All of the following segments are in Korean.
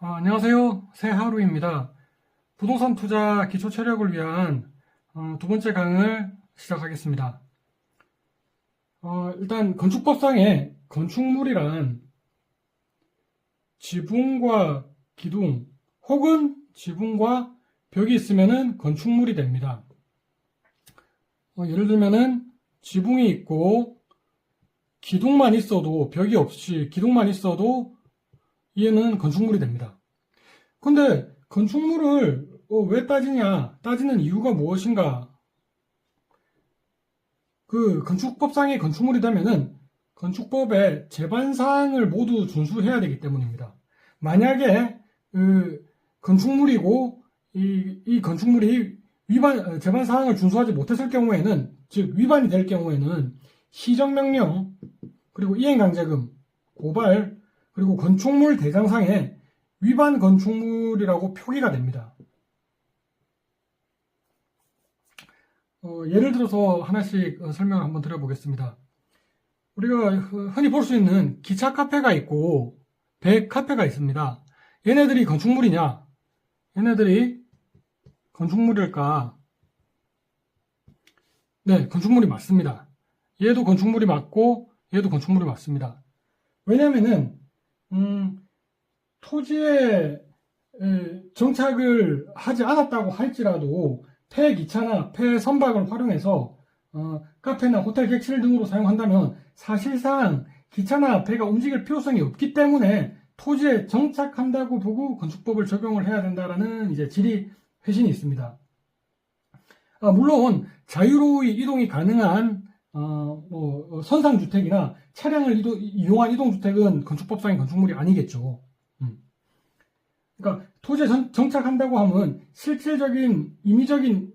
안녕하세요. 새하루입니다. 부동산 투자 기초 체력을 위한 두 번째 강을 시작하겠습니다. 일단 건축법상의 건축물이란 지붕과 기둥 혹은 지붕과 벽이 있으면 건축물이 됩니다. 예를 들면은 지붕이 있고 기둥만 있어도 벽이 없이 기둥만 있어도 얘는 건축물이 됩니다. 근데 건축물을 왜 따지냐? 따지는 이유가 무엇인가? 그 건축법상의 건축물이 되면은 건축법의 제반사항을 모두 준수해야 되기 때문입니다. 만약에 그 건축물이고 이 건축물이 제반사항을 준수하지 못했을 경우에는, 즉 위반이 될 경우에는 시정명령, 그리고 이행강제금, 고발, 그리고 건축물 대장상에 위반 건축물이라고 표기가 됩니다. 예를 들어서 하나씩 설명을 한번 드려보겠습니다. 우리가 흔히 볼 수 있는 기차 카페가 있고 배 카페가 있습니다. 얘네들이 건축물이냐? 얘네들이 건축물일까? 네, 건축물이 맞습니다. 얘도 건축물이 맞고 얘도 건축물이 맞습니다. 왜냐면은 토지에 정착을 하지 않았다고 할지라도 폐기차나 폐선박을 활용해서 카페나 호텔 객실 등으로 사용한다면 사실상 기차나 배가 움직일 필요성이 없기 때문에 토지에 정착한다고 보고 건축법을 적용을 해야 된다라는 이제 질의 회신이 있습니다. 물론 자유로이 이동이 가능한 선상주택이나 차량을 이용한 이동주택은 건축법상의 건축물이 아니겠죠. 그러니까 토지에 정착한다고 하면 실질적인 임의적인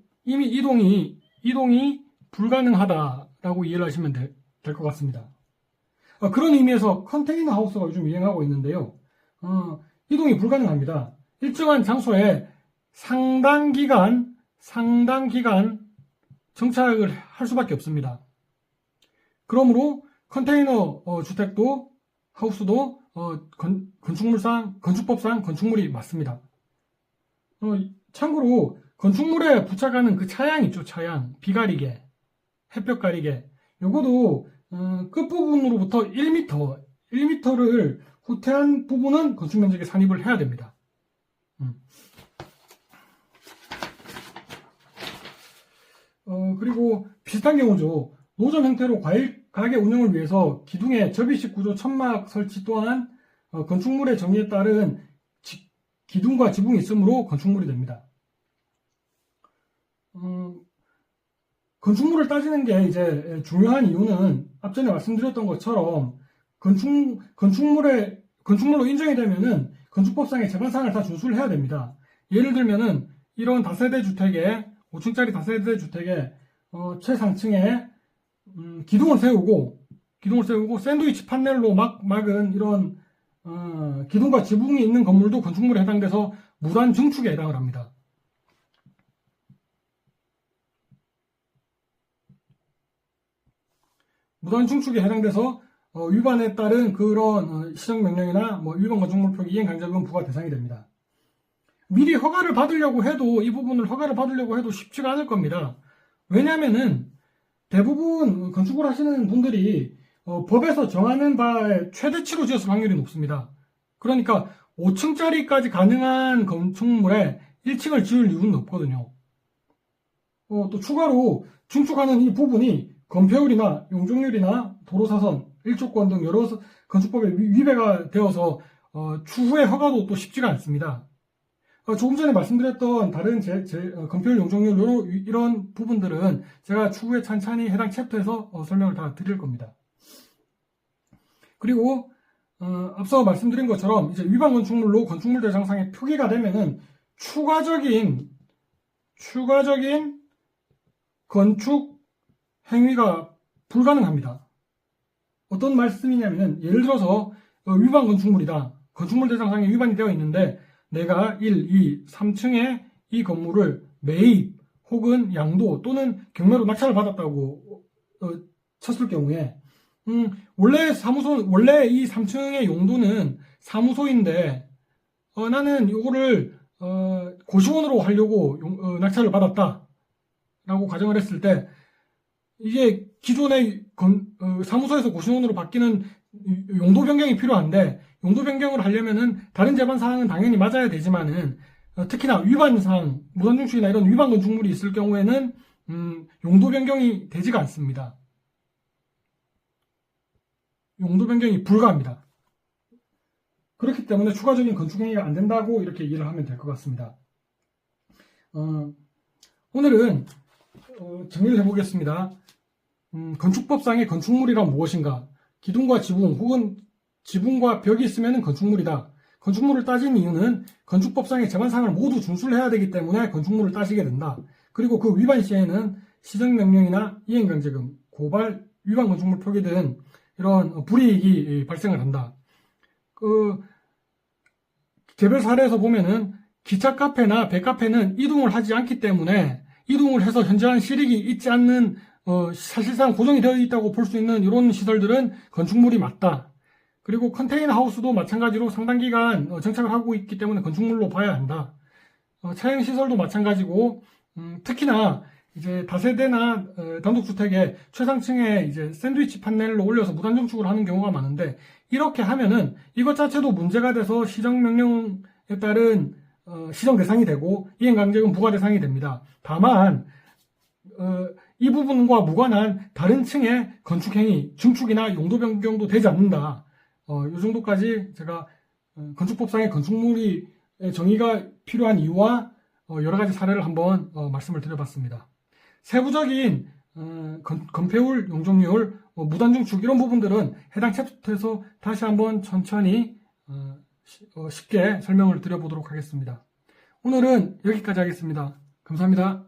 이동이 불가능하다라고 이해를 하시면 될 것 같습니다. 그런 의미에서 컨테이너 하우스가 요즘 유행하고 있는데요. 이동이 불가능합니다. 일정한 장소에 상당 기간 정착을 할 수밖에 없습니다. 그러므로 컨테이너 주택도 하우스도 건축법상 건축물이 맞습니다. 참고로 건축물에 부착하는 그 차양 있죠, 차양. 비 가리개, 햇볕 가리개. 요거도 끝부분으로부터 1m를 후퇴한 부분은 건축면적에 산입을 해야 됩니다. 그리고 비슷한 경우죠. 노점 형태로 과일 가게 운영을 위해서 기둥에 접이식 구조 천막 설치 또한 건축물의 정의에 따른 기둥과 지붕이 있으므로 건축물이 됩니다. 건축물을 따지는 게 이제 중요한 이유는 앞전에 말씀드렸던 것처럼 건축물로 인정이 되면은 건축법상의 제반사항을 다 준수를 해야 됩니다. 예를 들면은 이런 다세대 주택에 5층짜리 다세대 주택에 최상층에 기둥을 세우고 샌드위치 판넬로 막은 이런 기둥과 지붕이 있는 건물도 건축물에 해당돼서 무단 증축에 해당을 합니다. 무단 증축에 해당돼서 위반에 따른 그런 시정명령이나 위반 건축물 표기 이행강제금 부과 대상이 됩니다. 미리 허가를 받으려고 해도 이 부분을 허가를 받으려고 해도 쉽지가 않을 겁니다. 왜냐면은 대부분 건축을 하시는 분들이 법에서 정하는 바에 최대치로 지었을 확률이 높습니다. 그러니까 5층짜리까지 가능한 건축물에 1층을 지을 이유는 없거든요. 또 추가로 증축하는 이 부분이 건폐율이나 용적률이나 도로사선, 일조권 등 여러 건축법에 위배가 되어서 추후에 허가도 또 쉽지가 않습니다. 조금 전에 말씀드렸던 다른 건폐율, 용적률 이런 부분들은 제가 추후에 찬찬히 해당 챕터에서 설명을 다 드릴 겁니다. 그리고 앞서 말씀드린 것처럼 이제 위반 건축물로 건축물 대장상에 표기가 되면은 추가적인 건축 행위가 불가능합니다. 어떤 말씀이냐면은 예를 들어서 위반 건축물이다. 건축물 대장상에 위반이 되어 있는데 내가 1, 2, 3층에 이 건물을 매입 혹은 양도 또는 경매로 낙찰을 받았다고 쳤을 경우에 원래 이 3층의 용도는 사무소인데 나는 요거를 고시원으로 하려고 낙찰을 받았다 라고 가정을 했을 때, 이게 기존의 사무소에서 고시원으로 바뀌는 용도 변경이 필요한데, 용도 변경을 하려면은 다른 제반 사항은 당연히 맞아야 되지만은 특히나 위반 사항, 무단중축이나 이런 위반 건축물이 있을 경우에는 용도 변경이 되지가 않습니다. 용도 변경이 불가합니다. 그렇기 때문에 추가적인 건축행위가 안 된다고 이렇게 이해를 하면 될 것 같습니다. 오늘은 정리를 해보겠습니다. 건축법상의 건축물이란 무엇인가? 기둥과 지붕 혹은 지붕과 벽이 있으면 건축물이다. 건축물을 따지는 이유는 건축법상의 제반사항을 모두 준수를 해야 되기 때문에 건축물을 따지게 된다. 그리고 그 위반 시에는 시정명령이나 이행강제금, 고발, 위반 건축물 표기 등 이런 불이익이 발생을 한다. 개별 사례에서 보면은 기차 카페나 배 카페는 이동을 하지 않기 때문에 이동을 해서 현저한 실익이 있지 않는 사실상 고정이 되어 있다고 볼 수 있는 이런 시설들은 건축물이 맞다. 그리고 컨테이너 하우스도 마찬가지로 상당 기간 정착을 하고 있기 때문에 건축물로 봐야 한다. 차량 시설도 마찬가지고 특히나 이제 다세대나 단독주택의 최상층에 이제 샌드위치 판넬로 올려서 무단정축을 하는 경우가 많은데, 이렇게 하면은 이것 자체도 문제가 돼서 시정명령에 따른 시정 대상이 되고 이행강제금 부과 대상이 됩니다. 다만 이 부분과 무관한 다른 층의 건축행위, 증축이나 용도 변경도 되지 않는다. 이 정도까지 제가 건축법상의 건축물이 정의가 필요한 이유와 여러 가지 사례를 한번 말씀을 드려봤습니다. 세부적인 건폐율, 용적률, 무단중축 이런 부분들은 해당 챕터에서 다시 한번 천천히 쉽게 설명을 드려보도록 하겠습니다. 오늘은 여기까지 하겠습니다. 감사합니다.